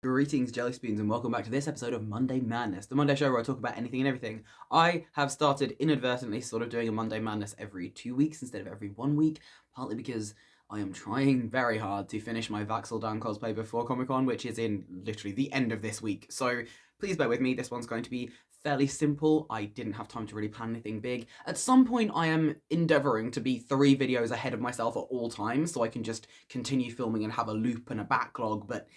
Greetings, Jelly Spoons, and welcome back to this episode of Monday Madness, the Monday show where I talk about anything and everything. I have started inadvertently sort of doing a Monday Madness every 2 weeks instead of every 1 week, partly because I am trying very hard to finish my Vax'ildan cosplay before Comic-Con, which is in literally the end of this week. So please bear with me, this one's going to be fairly simple. I didn't have time to really plan anything big. At some point, I am endeavouring to be 3 videos ahead of myself at all times, so I can just continue filming and have a loop and a backlog, but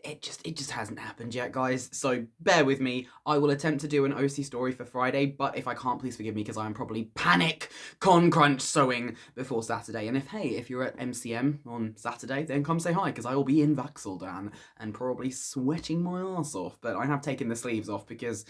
it just hasn't happened yet, guys, so bear with me. I will attempt to do an OC story for Friday, but if I can't, please forgive me, because I am probably panic con crunch sewing before Saturday. And if you're at MCM on Saturday, then come say hi, because I will be in Vax'ildan and probably sweating my arse off, but I have taken the sleeves off because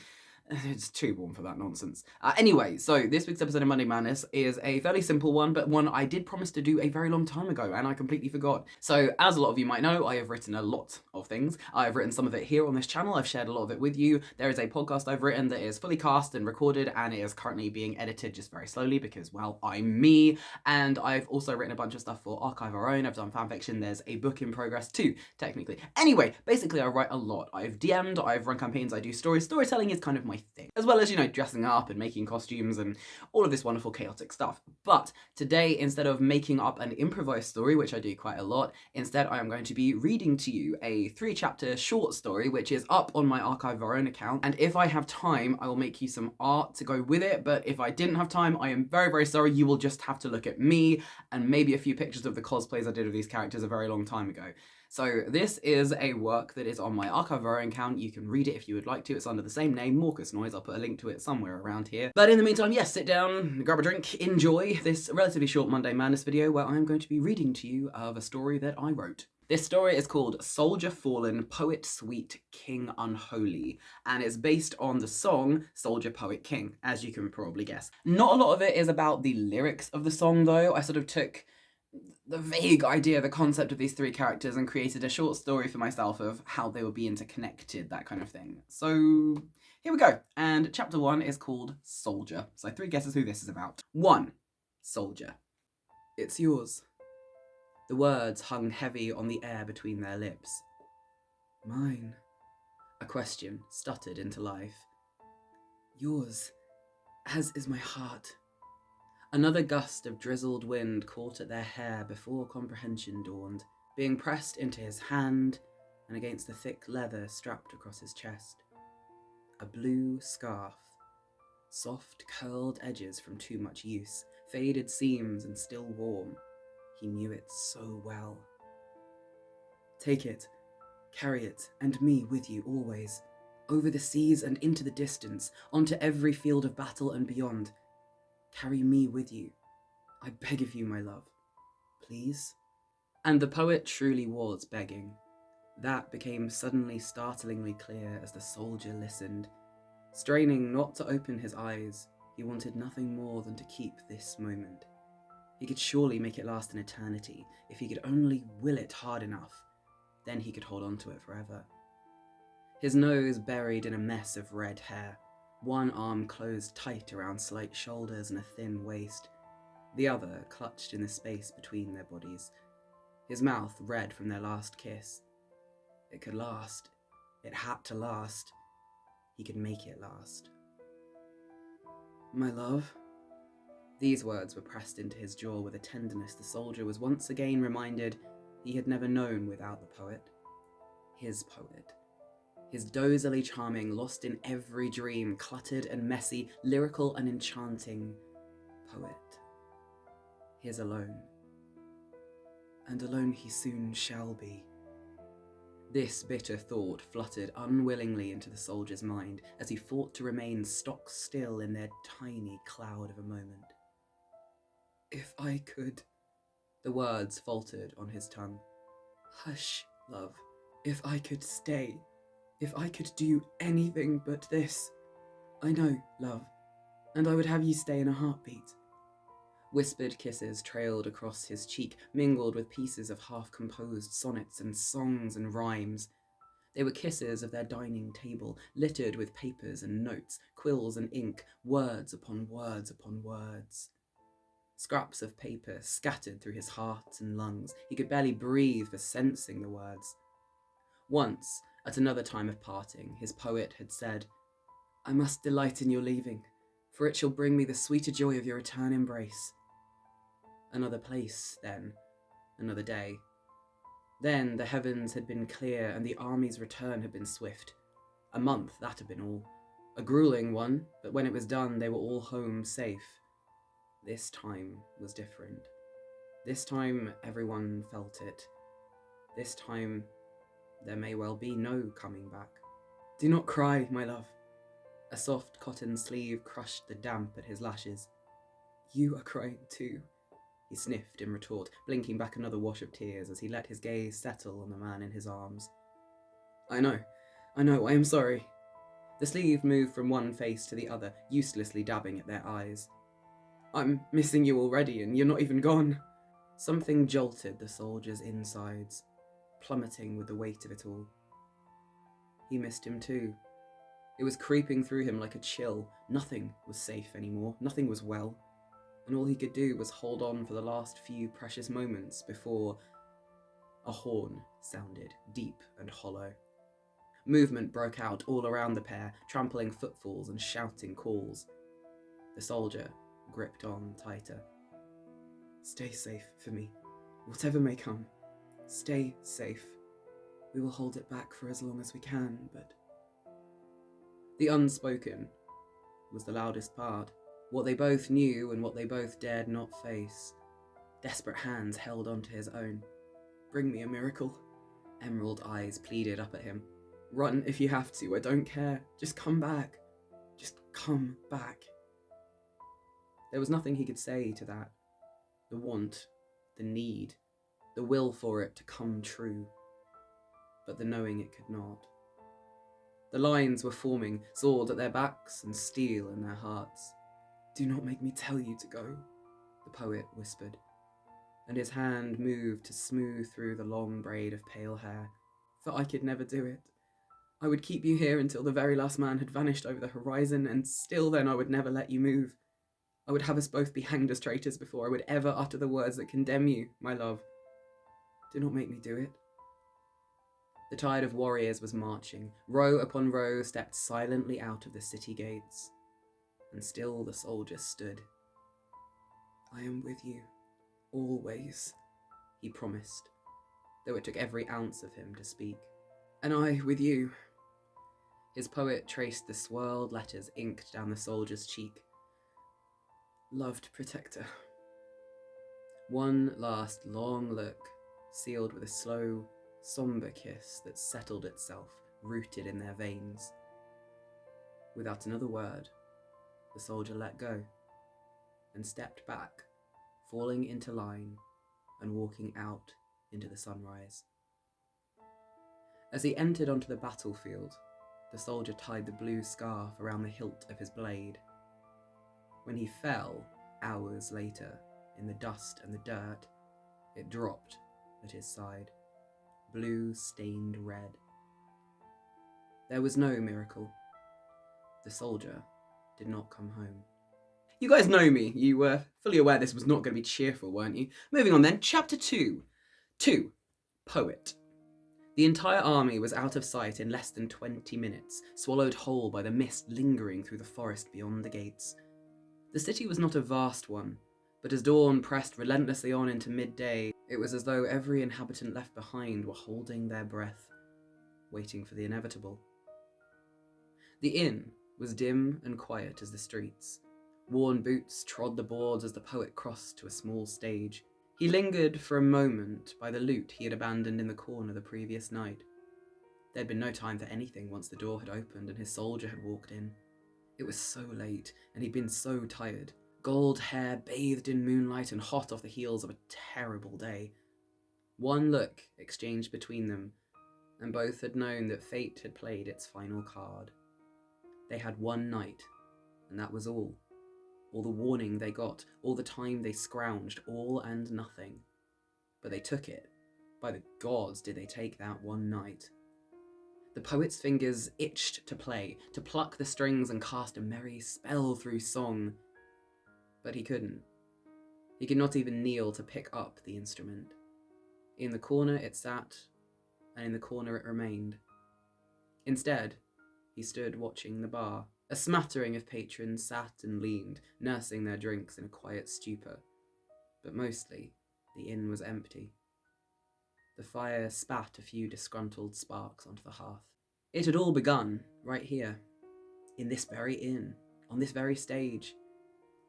it's too warm for that nonsense. Anyway, so this week's episode of Monday Madness is a fairly simple one, but one I did promise to do a very long time ago, and I completely forgot. So, as a lot of you might know, I have written a lot of things. I've written some of it here on this channel. I've shared a lot of it with you. There is a podcast I've written that is fully cast and recorded, and it is currently being edited just very slowly because, well, I'm me. And I've also written a bunch of stuff for Archive Our Own. I've done fanfiction. There's a book in progress too, technically. Anyway, basically I write a lot. I've DM'd, I've run campaigns, I do stories. Storytelling is kind of my thing, as well as, dressing up and making costumes and all of this wonderful chaotic stuff. But today, instead of making up an improvised story, which I do quite a lot, instead I am going to be reading to you a 3-chapter short story, which is up on my Archive of Our Own account, and if I have time, I will make you some art to go with it, but if I didn't have time, I am very, very sorry. You will just have to look at me and maybe a few pictures of the cosplays I did of these characters a very long time ago. So this is a work that is on my Archive of Our Own account. You can read it if you would like to. It's under the same name, Morcus Noise. I'll put a link to it somewhere around here. But in the meantime, yes, sit down, grab a drink, enjoy this relatively short Monday Madness video where I'm going to be reading to you of a story that I wrote. This story is called Soldier Fallen, Poet Sweet, King Unholy, and it's based on the song Soldier Poet King, as you can probably guess. Not a lot of it is about the lyrics of the song, though. I sort of took the vague idea, the concept of these 3 characters, and created a short story for myself of how they would be interconnected, that kind of thing. So here we go. And chapter 1 is called Soldier. So 3 guesses who this is about. 1. Soldier. It's yours. The words hung heavy on the air between their lips. Mine. A question stuttered into life. Yours, as is my heart. Another gust of drizzled wind caught at their hair before comprehension dawned, being pressed into his hand and against the thick leather strapped across his chest. A blue scarf. Soft, curled edges from too much use, faded seams and still warm. He knew it so well. Take it, carry it, and me with you always, over the seas and into the distance, onto every field of battle and beyond. Carry me with you. I beg of you, my love. Please? And the poet truly was begging. That became suddenly startlingly clear as the soldier listened. Straining not to open his eyes, he wanted nothing more than to keep this moment. He could surely make it last an eternity, if he could only will it hard enough. Then he could hold on to it forever. His nose buried in a mess of red hair. One arm closed tight around slight shoulders and a thin waist, the other clutched in the space between their bodies. His mouth red from their last kiss. It could last. It had to last. He could make it last. My love? These words were pressed into his jaw with a tenderness the soldier was once again reminded he had never known without the poet. His poet. His dozily charming, lost in every dream, cluttered and messy, lyrical and enchanting poet. His alone. And alone he soon shall be. This bitter thought fluttered unwillingly into the soldier's mind as he fought to remain stock still in their tiny cloud of a moment. If I could, the words faltered on his tongue. Hush, love. If I could stay. If I could do anything but this. I know, love, and I would have you stay in a heartbeat. Whispered kisses trailed across his cheek, mingled with pieces of half-composed sonnets and songs and rhymes. They were kisses of their dining table, littered with papers and notes, quills and ink, words upon words upon words. Scraps of paper scattered through his heart and lungs. He could barely breathe for sensing the words. Once, At another time of parting, his poet had said, "I must delight in your leaving, for it shall bring me the sweeter joy of your return embrace." Another place, then, another day. Then the heavens had been clear and the army's return had been swift. A month, that had been all. A grueling one, but when it was done, they were all home safe. This time was different. This time, everyone felt it. This time, there may well be no coming back. "Do not cry, my love." A soft cotton sleeve crushed the damp at his lashes. "You are crying too," he sniffed in retort, blinking back another wash of tears as he let his gaze settle on the man in his arms. I know, I am sorry." The sleeve moved from one face to the other, uselessly dabbing at their eyes. "I'm missing you already, and you're not even gone." Something jolted the soldier's insides, plummeting with the weight of it all. He missed him too. It was creeping through him like a chill. Nothing was safe anymore, nothing was well, and all he could do was hold on for the last few precious moments before a horn sounded, deep and hollow. Movement broke out all around the pair, trampling footfalls and shouting calls. The soldier gripped on tighter. "Stay safe for me, whatever may come. Stay safe. We will hold it back for as long as we can, but..." The unspoken was the loudest part. What they both knew and what they both dared not face. Desperate hands held onto his own. "Bring me a miracle." Emerald eyes pleaded up at him. "Run if you have to, I don't care. Just come back. Just come back." There was nothing he could say to that. The want, the need, the will for it to come true. But the knowing it could not. The lines were forming, sword at their backs and steel in their hearts. "Do not make me tell you to go," the poet whispered, and his hand moved to smooth through the long braid of pale hair. "For I could never do it. I would keep you here until the very last man had vanished over the horizon, and still then I would never let you move. I would have us both be hanged as traitors before I would ever utter the words that condemn you, my love. Do not make me do it." The tide of warriors was marching. Row upon row stepped silently out of the city gates, and still the soldier stood. "I am with you, always," he promised, though it took every ounce of him to speak. "And I with you." His poet traced the swirled letters inked down the soldier's cheek. "Loved protector." One last long look, sealed with a slow, somber kiss that settled itself, rooted in their veins. Without another word, the soldier let go and stepped back, falling into line and walking out into the sunrise. As he entered onto the battlefield, the soldier tied the blue scarf around the hilt of his blade. When he fell, hours later, in the dust and the dirt, it dropped at his side, blue stained red. There was no miracle. The soldier did not come home. You guys know me. You were fully aware this was not going to be cheerful, weren't you? Moving on then, chapter 2. 2. Poet. The entire army was out of sight in less than 20 minutes, swallowed whole by the mist lingering through the forest beyond the gates. The city was not a vast one, but as dawn pressed relentlessly on into midday, it was as though every inhabitant left behind were holding their breath, waiting for the inevitable. The inn was dim and quiet as the streets. Worn boots trod the boards as the poet crossed to a small stage. He lingered for a moment by the loot he had abandoned in the corner the previous night. There'd been no time for anything once the door had opened and his soldier had walked in. It was so late, and he'd been so tired. Gold hair bathed in moonlight and hot off the heels of a terrible day. One look exchanged between them, and both had known that fate had played its final card. They had one night, and that was all. All the warning they got, all the time they scrounged, all and nothing. But they took it. By the gods did they take that one night. The poet's fingers itched to play, to pluck the strings and cast a merry spell through song. But he couldn't. He could not even kneel to pick up the instrument. In the corner it sat, and in the corner it remained. Instead, he stood watching the bar. A smattering of patrons sat and leaned, nursing their drinks in a quiet stupor. But mostly, the inn was empty. The fire spat a few disgruntled sparks onto the hearth. It had all begun right here, in this very inn, on this very stage.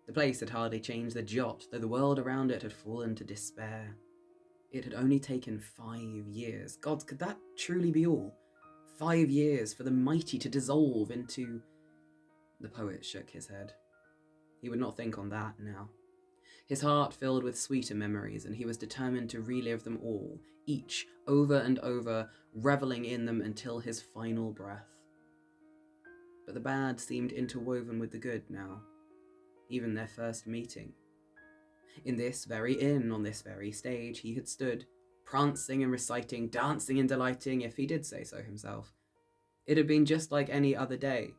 The place had hardly changed a jot, though the world around it had fallen to despair. It had only taken 5 years. God, could that truly be all? 5 years for the mighty to dissolve into... The poet shook his head. He would not think on that now. His heart filled with sweeter memories, and he was determined to relive them all, each, over and over, revelling in them until his final breath. But the bad seemed interwoven with the good now, even their first meeting. In this very inn, on this very stage, he had stood, prancing and reciting, dancing and delighting, if he did say so himself. It had been just like any other day.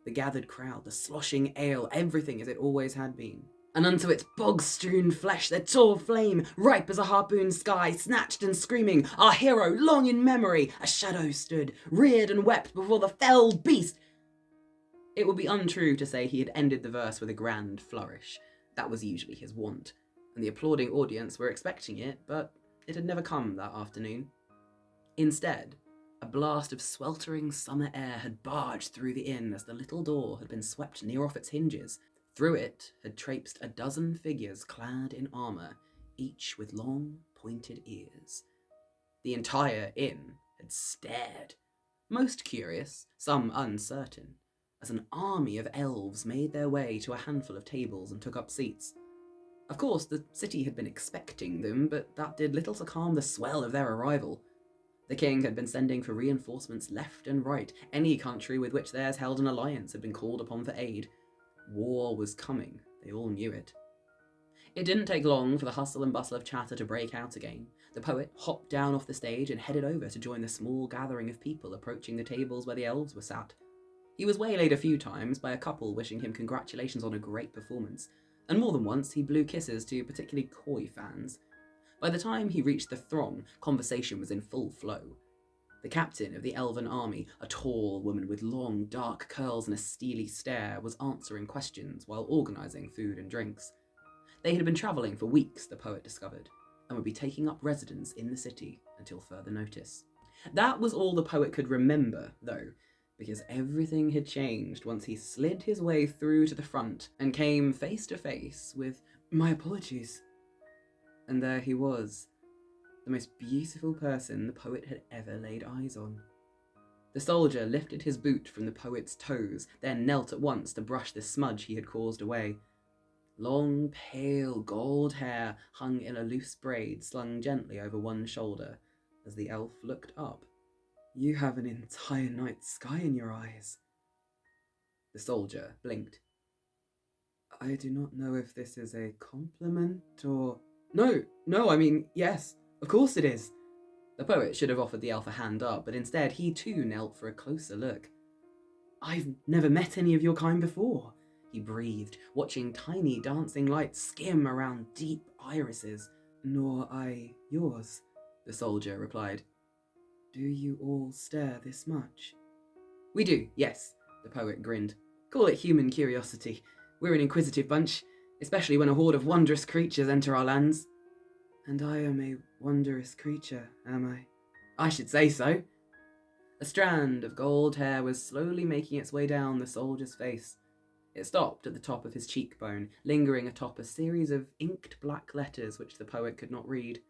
The gathered crowd, the sloshing ale, everything as it always had been. And unto its bog-strewn flesh there tore flame, ripe as a harpoon sky, snatched and screaming, our hero, long in memory, a shadow stood, reared and wept before the fell beast. It would be untrue to say he had ended the verse with a grand flourish. That was usually his wont, and the applauding audience were expecting it, but it had never come that afternoon. Instead, a blast of sweltering summer air had barged through the inn as the little door had been swept near off its hinges. Through it had traipsed a dozen figures clad in armour, each with long, pointed ears. The entire inn had stared, most curious, some uncertain, as an army of elves made their way to a handful of tables and took up seats. Of course, the city had been expecting them, but that did little to calm the swell of their arrival. The king had been sending for reinforcements left and right. Any country with which theirs held an alliance had been called upon for aid. War was coming, they all knew it. It didn't take long for the hustle and bustle of chatter to break out again. The poet hopped down off the stage and headed over to join the small gathering of people approaching the tables where the elves were sat. He was waylaid a few times by a couple wishing him congratulations on a great performance, and more than once he blew kisses to particularly coy fans. By the time he reached the throng, conversation was in full flow. The captain of the elven army, a tall woman with long, dark curls and a steely stare, was answering questions while organising food and drinks. They had been travelling for weeks, the poet discovered, and would be taking up residence in the city until further notice. That was all the poet could remember, though, because everything had changed once he slid his way through to the front and came face to face with, "My apologies." And there he was, the most beautiful person the poet had ever laid eyes on. The soldier lifted his boot from the poet's toes, then knelt at once to brush the smudge he had caused away. Long, pale, gold hair hung in a loose braid slung gently over one shoulder as the elf looked up. "You have an entire night sky in your eyes." The soldier blinked. "I do not know if this is a compliment or... No, I mean, yes, of course it is." The poet should have offered the elf a hand up, but instead he too knelt for a closer look. "I've never met any of your kind before," he breathed, watching tiny dancing lights skim around deep irises. "Nor I yours," the soldier replied. "Do you all stare this much?" "We do, yes," the poet grinned. "Call it human curiosity. We're an inquisitive bunch, especially when a horde of wondrous creatures enter our lands." "And I am a wondrous creature, am I?" "I should say so." A strand of gold hair was slowly making its way down the soldier's face. It stopped at the top of his cheekbone, lingering atop a series of inked black letters which the poet could not read.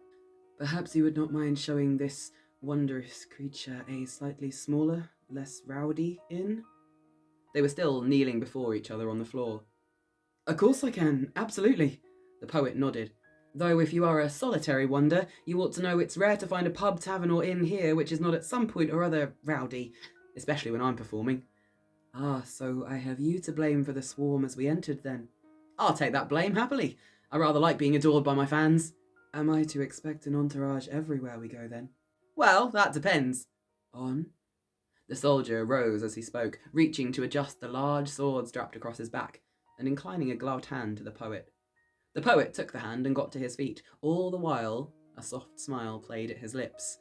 "Perhaps you would not mind showing this wondrous creature a slightly smaller, less rowdy inn?" They were still kneeling before each other on the floor. "Of course I can, absolutely," the poet nodded. "Though if you are a solitary wonder, you ought to know it's rare to find a pub, tavern or inn here which is not at some point or other rowdy, especially when I'm performing." "Ah, so I have you to blame for the swarm as we entered then?" "I'll take that blame happily. I rather like being adored by my fans." "Am I to expect an entourage everywhere we go then?" "Well, that depends." "On?" The soldier rose as he spoke, reaching to adjust the large sword strapped across his back, and inclining a gloved hand to the poet. The poet took the hand and got to his feet. All the while, a soft smile played at his lips.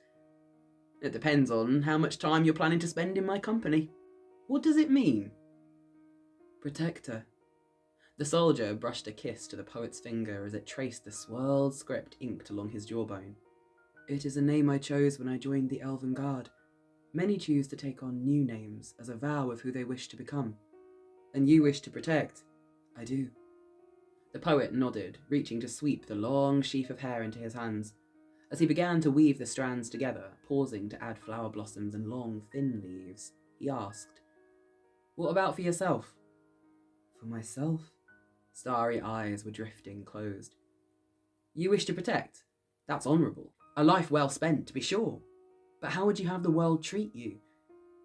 It depends on how much time you're planning to spend in my company. What does it mean? Protector. The soldier brushed a kiss to the poet's finger as it traced the swirled script inked along his jawbone. It is a name I chose when I joined the Elven Guard. Many choose to take on new names as a vow of who they wish to become. And you wish to protect. I do. The poet nodded, reaching to sweep the long sheaf of hair into his hands. As he began to weave the strands together, pausing to add flower blossoms and long, thin leaves, he asked, What about for yourself? For myself? Starry eyes were drifting closed. You wish to protect? That's honourable. A life well spent, to be sure. But how would you have the world treat you?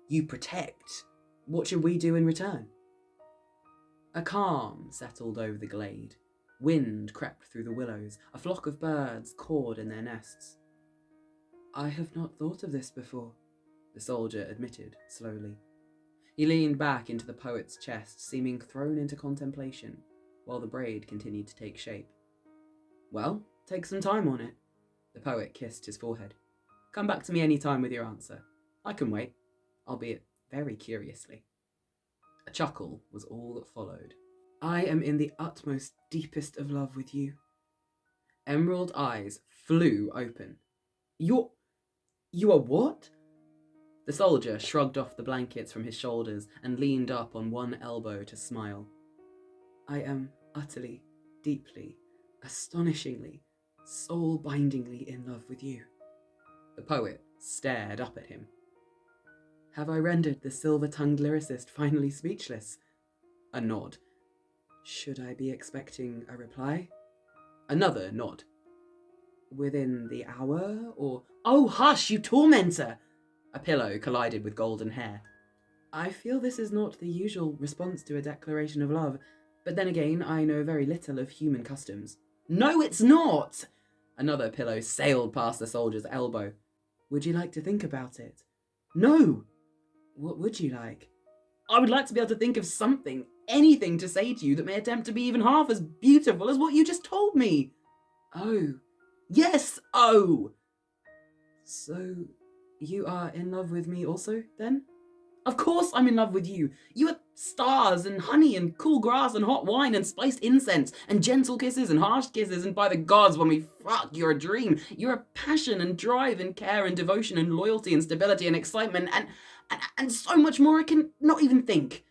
You protect. What should we do in return? A calm settled over the glade. Wind crept through the willows. A flock of birds cawed in their nests. I have not thought of this before, the soldier admitted slowly. He leaned back into the poet's chest, seeming thrown into contemplation, while the braid continued to take shape. Well, take some time on it. The poet kissed his forehead. Come back to me any time with your answer. I can wait, albeit very curiously. A chuckle was all that followed. I am in the utmost deepest of love with you. Emerald eyes flew open. You are what? The soldier shrugged off the blankets from his shoulders and leaned up on one elbow to smile. I am utterly, deeply, astonishingly, soul-bindingly in love with you. The poet stared up at him. Have I rendered the silver-tongued lyricist finally speechless? A nod. Should I be expecting a reply? Another nod. Within the hour, or... Oh, hush, you tormentor! A pillow collided with golden hair. I feel this is not the usual response to a declaration of love, but then again, I know very little of human customs. No, it's not! Another pillow sailed past the soldier's elbow. Would you like to think about it? No! What would you like? I would like to be able to think of something, anything to say to you that may attempt to be even half as beautiful as what you just told me. Oh. Yes, oh! So, you are in love with me also, then? Of course I'm in love with you. You are stars and honey and cool grass and hot wine and spiced incense and gentle kisses and harsh kisses, and by the gods, when we fuck, you're a dream. You're a passion and drive and care and devotion and loyalty and stability and excitement and so much more I can not even think.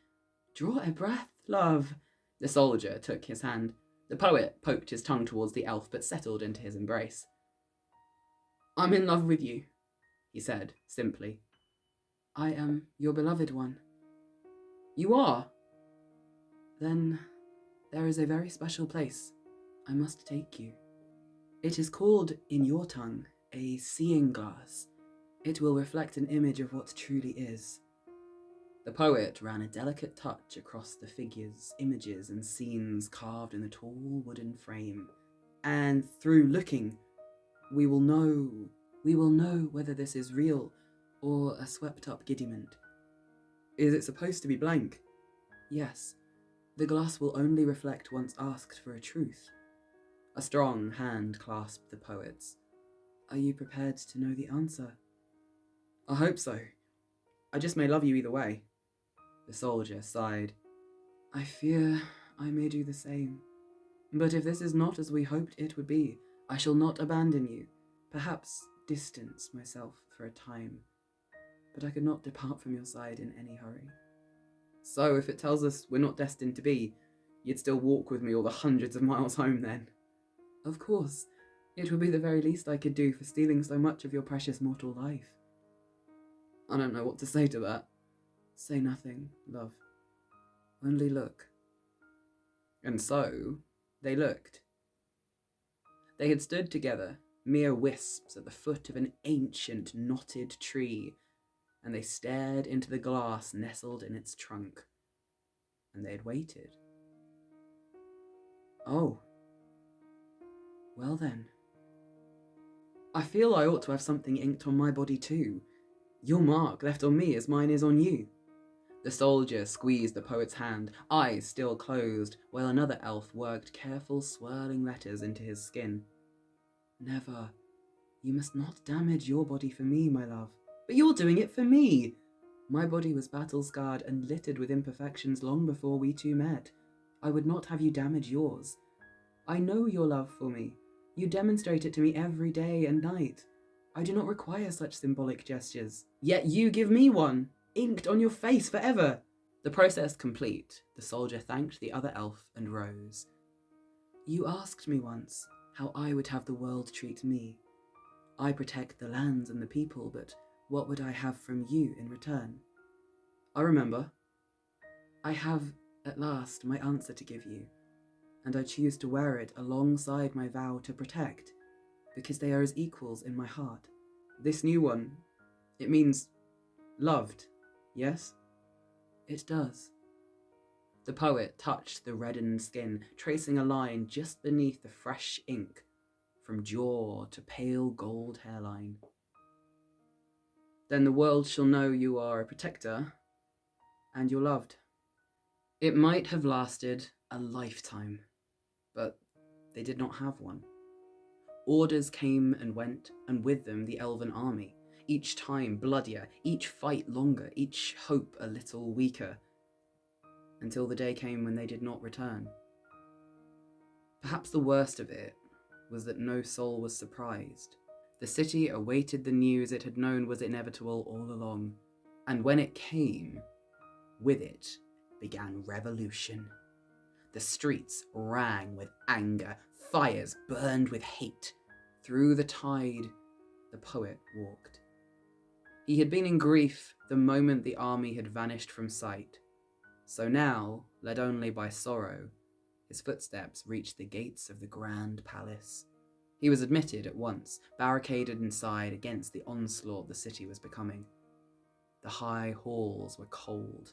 Draw a breath, love. The soldier took his hand. The poet poked his tongue towards the elf but settled into his embrace. I'm in love with you, he said simply. I am your beloved one. You are? Then there is a very special place I must take you. It is called, in your tongue, a seeing glass. It will reflect an image of what truly is. The poet ran a delicate touch across the figures, images, and scenes carved in the tall wooden frame. And through looking, we will know whether this is real or a swept-up giddyment. Is it supposed to be blank? Yes. The glass will only reflect once asked for a truth. A strong hand clasped the poet's. Are you prepared to know the answer? I hope so. I just may love you either way. The soldier sighed. I fear I may do the same. But if this is not as we hoped it would be, I shall not abandon you. Perhaps distance myself for a time. But I could not depart from your side in any hurry. So if it tells us we're not destined to be, you'd still walk with me all the hundreds of miles home then? Of course. It would be the very least I could do for stealing so much of your precious mortal life. I don't know what to say to that. Say nothing, love. Only look. And so, they looked. They had stood together, mere wisps at the foot of an ancient knotted tree, and they stared into the glass nestled in its trunk. And they had waited. Oh. Well then. I feel I ought to have something inked on my body too. Your mark left on me as mine is on you. The soldier squeezed the poet's hand, eyes still closed, while another elf worked careful swirling letters into his skin. Never. You must not damage your body for me, my love. But you're doing it for me! My body was battle-scarred and littered with imperfections long before we two met. I would not have you damage yours. I know your love for me. You demonstrate it to me every day and night. I do not require such symbolic gestures. Yet you give me one, inked on your face forever. The process complete, the soldier thanked the other elf and rose. You asked me once how I would have the world treat me. I protect the lands and the people, but what would I have from you in return? I remember. I have, at last, my answer to give you, and I choose to wear it alongside my vow to protect, because they are as equals in my heart. This new one, it means loved, yes? It does. The poet touched the reddened skin, tracing a line just beneath the fresh ink, from jaw to pale gold hairline. Then the world shall know you are a protector, and you're loved. It might have lasted a lifetime, but they did not have one. Orders came and went, and with them the elven army, each time bloodier, each fight longer, each hope a little weaker, until the day came when they did not return. Perhaps the worst of it was that no soul was surprised. The city awaited the news it had known was inevitable all along, and when it came, with it began revolution. The streets rang with anger, fires burned with hate. Through the tide, the poet walked. He had been in grief the moment the army had vanished from sight, so now, led only by sorrow, his footsteps reached the gates of the grand palace. He was admitted at once, barricaded inside against the onslaught the city was becoming. The high halls were cold,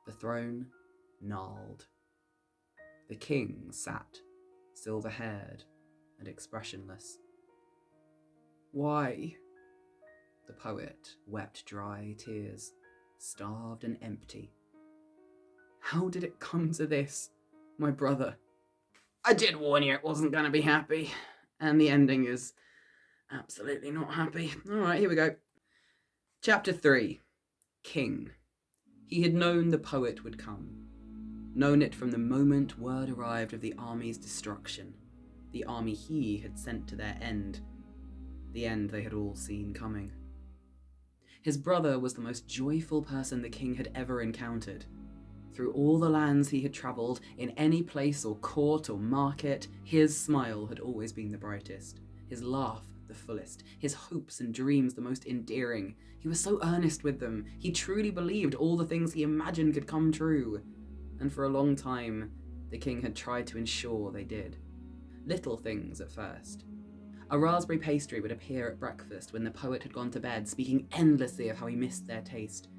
the throne gnarled. The king sat, silver-haired and expressionless. Why? The poet wept dry tears, starved and empty. How did it come to this, my brother? I did warn you it wasn't going to be happy, and the ending is absolutely not happy. All right, here we go. Chapter 3, King. He had known the poet would come, known it from the moment word arrived of the army's destruction, the army he had sent to their end, the end they had all seen coming. His brother was the most joyful person the king had ever encountered. Through all the lands he had travelled, in any place or court or market, his smile had always been the brightest, his laugh the fullest, his hopes and dreams the most endearing. He was so earnest with them, he truly believed all the things he imagined could come true. And for a long time, the king had tried to ensure they did. Little things at first. A raspberry pastry would appear at breakfast when the poet had gone to bed, speaking endlessly of how he missed their taste.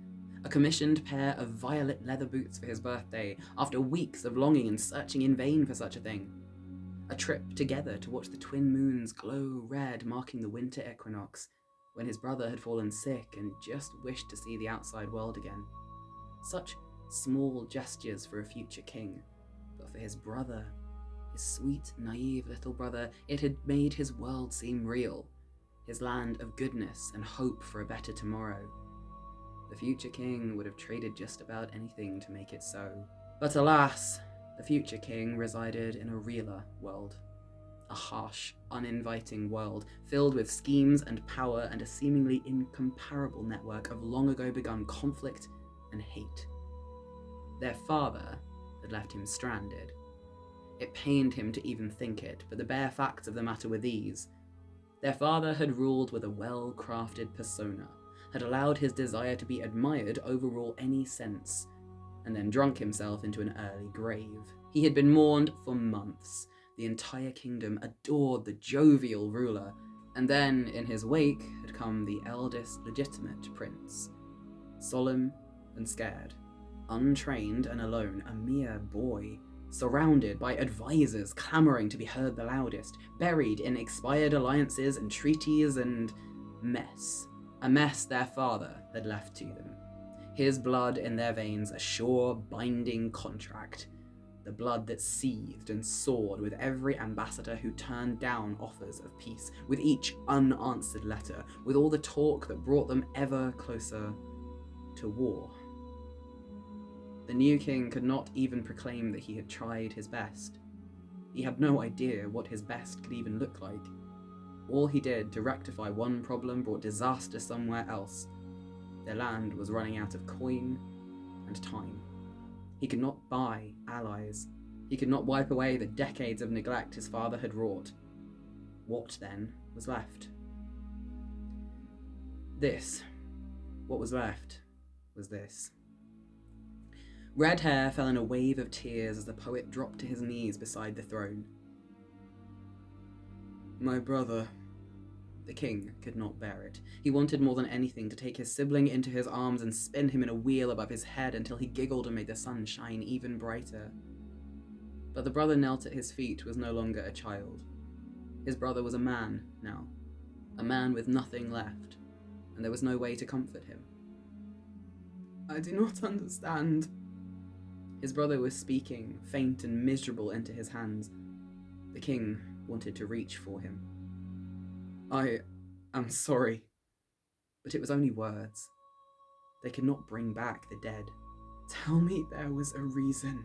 A commissioned pair of violet leather boots for his birthday, after weeks of longing and searching in vain for such a thing. A trip together to watch the twin moons glow red, marking the winter equinox, when his brother had fallen sick and just wished to see the outside world again. Such small gestures for a future king, but for his brother, his sweet, naive little brother, it had made his world seem real, his land of goodness and hope for a better tomorrow. The future king would have traded just about anything to make it so. But alas, the future king resided in a realer world. A harsh, uninviting world, filled with schemes and power and a seemingly incomparable network of long ago begun conflict and hate. Their father had left him stranded. It pained him to even think it, but the bare facts of the matter were these. Their father had ruled with a well-crafted persona, had allowed his desire to be admired overrule any sense, and then drunk himself into an early grave. He had been mourned for months. The entire kingdom adored the jovial ruler, and then in his wake had come the eldest legitimate prince. Solemn and scared, untrained and alone, a mere boy, surrounded by advisors clamoring to be heard the loudest, buried in expired alliances and treaties and mess. A mess their father had left to them. His blood in their veins, a sure, binding contract. The the blood that seethed and soared with every ambassador who turned down offers of peace, with each unanswered letter, with all the talk that brought them ever closer to war. The new king could not even proclaim that he had tried his best. He had no idea what his best could even look like. All he did to rectify one problem brought disaster somewhere else. Their land was running out of coin and time. He could not buy allies. He could not wipe away the decades of neglect his father had wrought. What, then, was left? What was left, was this. Red hair fell in a wave of tears as the poet dropped to his knees beside the throne. My brother. The king could not bear it. He wanted more than anything to take his sibling into his arms and spin him in a wheel above his head until he giggled and made the sun shine even brighter. But the brother knelt at his feet was no longer a child. His brother was a man now, a man with nothing left, and there was no way to comfort him. I do not understand. His brother was speaking, faint and miserable, into his hands. The king wanted to reach for him. I am sorry. But it was only words. They could not bring back the dead. Tell me there was a reason.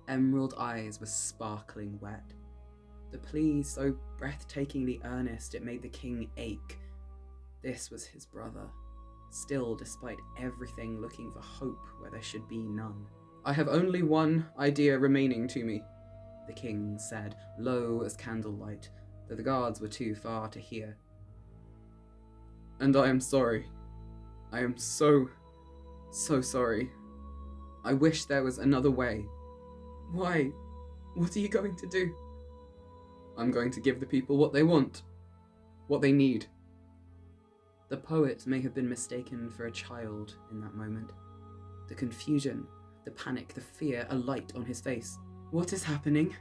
Emerald eyes were sparkling wet. The plea so breathtakingly earnest it made the king ache. This was his brother, still despite everything looking for hope where there should be none. I have only one idea remaining to me, the king said, low as candlelight, though the guards were too far to hear. And I am sorry. I am so sorry. I wish there was another way. Why? What are you going to do? I'm going to give the people what they want, what they need. The poet may have been mistaken for a child in that moment. The confusion, the panic, the fear alight on his face. What is happening?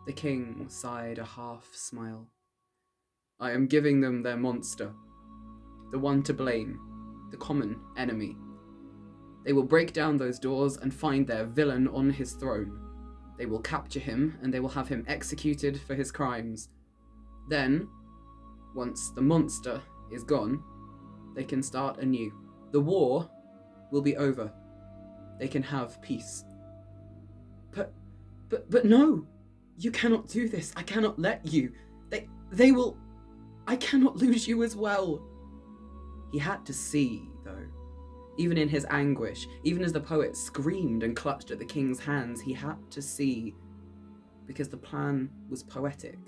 The king sighed a half smile. I am giving them their monster. The one to blame. The common enemy. They will break down those doors and find their villain on his throne. They will capture him and they will have him executed for his crimes. Then, once the monster is gone, they can start anew. The war will be over. They can have peace. But no! You cannot do this. I cannot let you. They will... I cannot lose you as well. He had to see, though. Even in his anguish, even as the poet screamed and clutched at the king's hands, he had to see. Because the plan was poetic.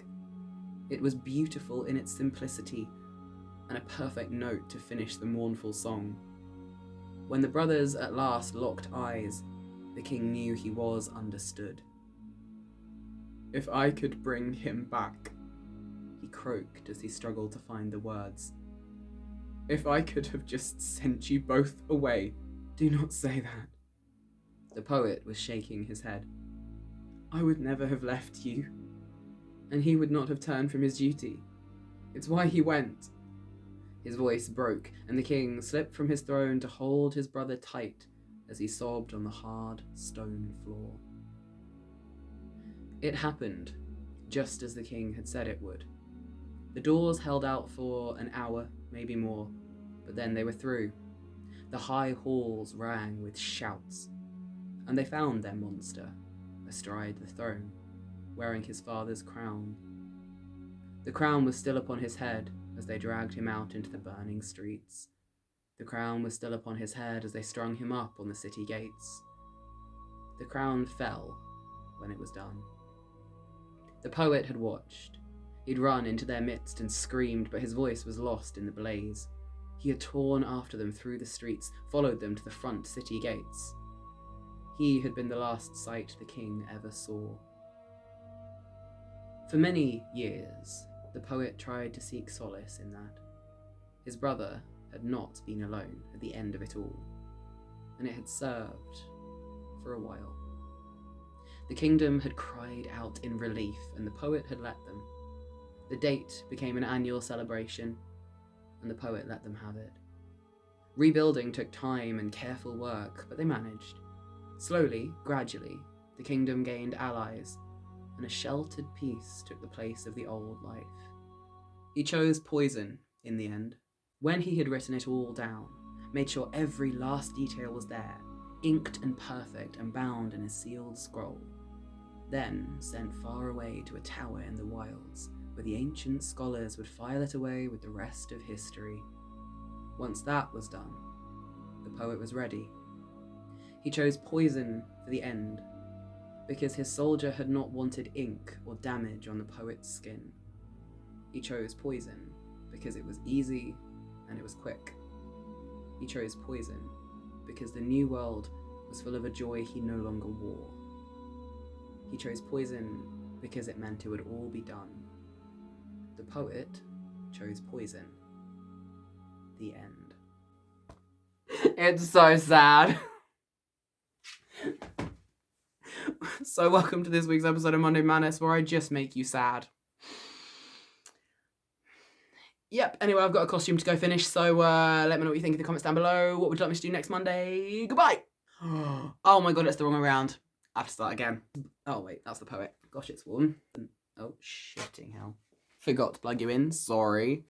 It was beautiful in its simplicity, and a perfect note to finish the mournful song. When the brothers at last locked eyes, the king knew he was understood. If I could bring him back, he croaked as he struggled to find the words. If I could have just sent you both away. Do not say that. The poet was shaking his head. I would never have left you, and he would not have turned from his duty. It's why he went. His voice broke, and the king slipped from his throne to hold his brother tight as he sobbed on the hard stone floor. It happened, just as the king had said it would. The doors held out for an hour, maybe more, but then they were through. The high halls rang with shouts, and they found their monster, astride the throne, wearing his father's crown. The crown was still upon his head as they dragged him out into the burning streets. The crown was still upon his head as they strung him up on the city gates. The crown fell when it was done. The poet had watched. He'd run into their midst and screamed, but his voice was lost in the blaze. He had torn after them through the streets, followed them to the front city gates. He had been the last sight the king ever saw. For many years, the poet tried to seek solace in that. His brother had not been alone at the end of it all, and it had served for a while. The kingdom had cried out in relief, and the poet had let them. The date became an annual celebration, and the poet let them have it. Rebuilding took time and careful work, but they managed. Slowly, gradually, The kingdom gained allies, and a sheltered peace took the place of the old life. He chose poison in the end. When he had written it all down, made sure every last detail was there, inked and perfect and bound in a sealed scroll, then sent far away to a tower in the wilds, where the ancient scholars would file it away with the rest of history. Once that was done, the poet was ready. He chose poison for the end, because his soldier had not wanted ink or damage on the poet's skin. He chose poison because it was easy and it was quick. He chose poison because the new world was full of a joy he no longer wore. He chose poison because it meant it would all be done. The poet chose poison. The end. It's so sad. So welcome to this week's episode of Monday Madness, where I just make you sad. Yep, anyway, I've got a costume to go finish, so let me know what you think in the comments down below. What would you like me to do next Monday? Goodbye! Oh my god, it's the wrong way around. I have to start again. Oh wait, that's the poet. Gosh, it's warm. Oh, shitting hell. Forgot to plug you in, sorry.